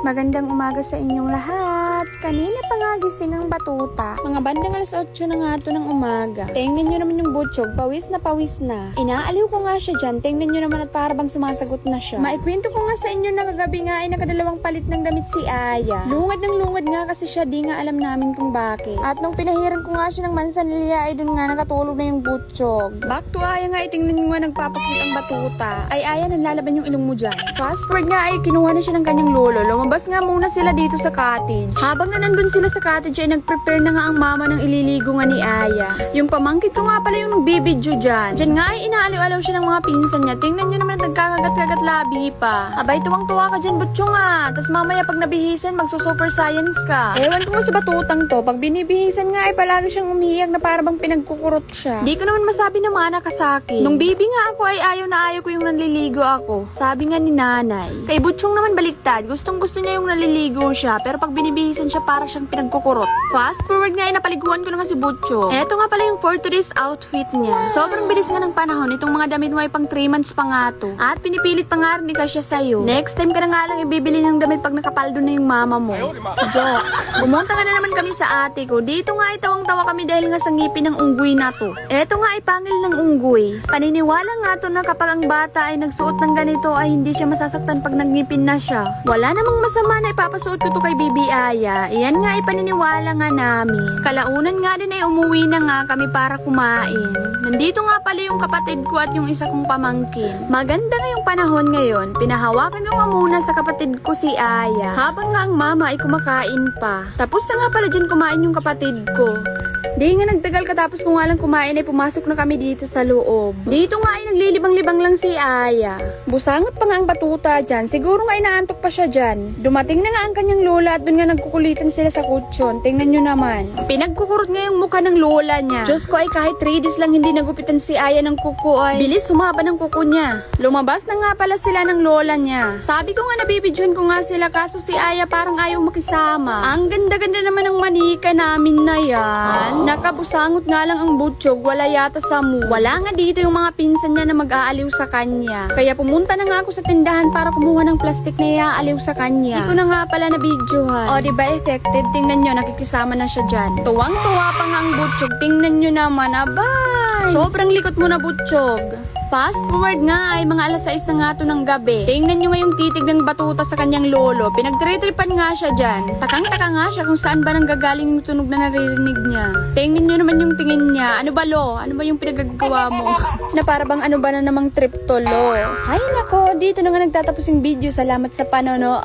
Magandang umaga sa inyong lahat. Kanina pa nga gising ang batuta. Mga bandang alas 8 na nga ito ng umaga. Tingnan nyo naman yung butchog, pawis na pawis na. Inaaliw ko nga siya dyan, tingnan nyo naman at parang sumasagot na siya. Maikwento ko nga sa inyo na kagabi nga ay nakadalawang palit ng damit si Aya. Lungad ng lungad nga kasi siya, di nga alam namin kung bakit. At nung pinahiran ko nga siya ng mansanilya ay dun nga nakatulog na yung butchog. Back to Aya nga, tingnan nyo nga nagpapakit ang batuta. Ay Aya, naglalaban yung ilong mo dyan. Fast forward nga ay kinuha na siya ng kanyang lolo. Lumabas nga muna sila dito sa cottage. Habang na nandun sila sa cottage ay nag-prepare na nga ang mama ng ililigo nga ni Aya. Yung pamangkin ko nga pala yung nagbibidyo dyan. Diyan nga ay inaaliw-alaw siya ng mga pinsan niya. Tingnan nyo naman at nagkakagat-kagat labi pa. Abay, tuwang-tuwa ka dyan, butcho nga. Tapos mamaya pag nabihisan, magso-super science ka. Ewan ko nga sa batutang to. Pag binibihisan nga ay palagi siyang umiyak na para bang pinagkukurot siya. Di ko naman masabi na mana ka sa akin. Nung baby nga ako ay ayaw na ayaw ko yung nanliligo ako. Sabi nga ni nanay. Kay butchong naman baliktad. Gustong-gusto niya yung naliligo siya. Pero pag binibihisan siya para siyang pinagkukurot. Fast forward nga ay napaliguan ko na nga si Butcho. Eto nga pala yung for today's outfit niya. Sobrang bilis nga ng panahon. Itong mga damit mo ay pang 3 months pa nga to. At pinipilit pa nga rin ni Kasya sa'yo. Next time ka na nga lang ibibili ng damit pag nakapaldo na yung mama mo. Joke. Bumunta nga na naman kami sa ate ko. Dito nga ay tawang-tawa kami dahil nga sa ngipin ng unggoy na to. Eto nga ay pangil ng unggoy. Paniniwala nga to na kapag ang bata ay nagsuot ng ganito ay hindi siya masasaktan pag nagngipin na siya. Wala namang masama na ipapasuot ko to kay Bibi Aya. Iyan nga ay paniniwala nga namin. Kalaunan nga din ay umuwi na nga kami para kumain. Nandito nga pala yung kapatid ko at yung isa kong pamangkin. Maganda nga yung panahon ngayon. Pinahawakan ko nga muna sa kapatid ko si Aya. Habang nga ang mama ay kumakain pa. Tapos na nga pala dyan kumain yung kapatid ko. Di nga nagtagal katapos ko nga lang kumain ay pumasok na kami dito sa loob. Dito nga ay naglilibang-libang lang si Aya. Busangot pa nga ang batuta dyan. Siguro nga ay naantok pa siya dyan. Dumating na nga ang kanyang lola at dun nga nagkukulitan sila sa kutsyon. Tingnan nyo naman. Pinagkukurot nga yung mukha ng lola niya. Diyos ko ay kahit 3 days lang hindi nagupitan si Aya ng kuko ay bilis sumaba ng kuko niya. Lumabas na nga pala sila ng lola niya. Sabi ko nga nabibidyohan ko nga sila kaso si Aya parang ayaw makisama. Ang ganda-ganda naman ng manika namin na yan. Nakabusangot nga lang ang butchog, wala yata sa mu. Wala nga dito yung mga pinsan niya na mag-aaliw sa kanya. Kaya pumunta na nga ako sa tindahan para kumuha ng plastic na iaaliw sa kanya. Hindi ko na nga pala nabidyohan. O diba effective? Tingnan nyo, nakikisama na siya dyan. Tuwang-tuwa pa nga ang butchog. Tingnan nyo naman, abay! Sobrang likot mo na butchog. Fast forward nga ay mga alas 6 na nga to ng gabi. Tingnan nyo nga yung titig ng batuta sa kanyang lolo. Pinagtritripan nga siya dyan. Takang-taka nga siya kung saan ba nang gagaling yung tunog na naririnig niya. Tingnan nyo naman yung tingin niya. Ano ba lo? Ano ba yung pinagagawa mo? Na para bang ano ba na namang trip to lo? Ay nako, dito na nga nagtatapos yung video. Salamat sa panonood!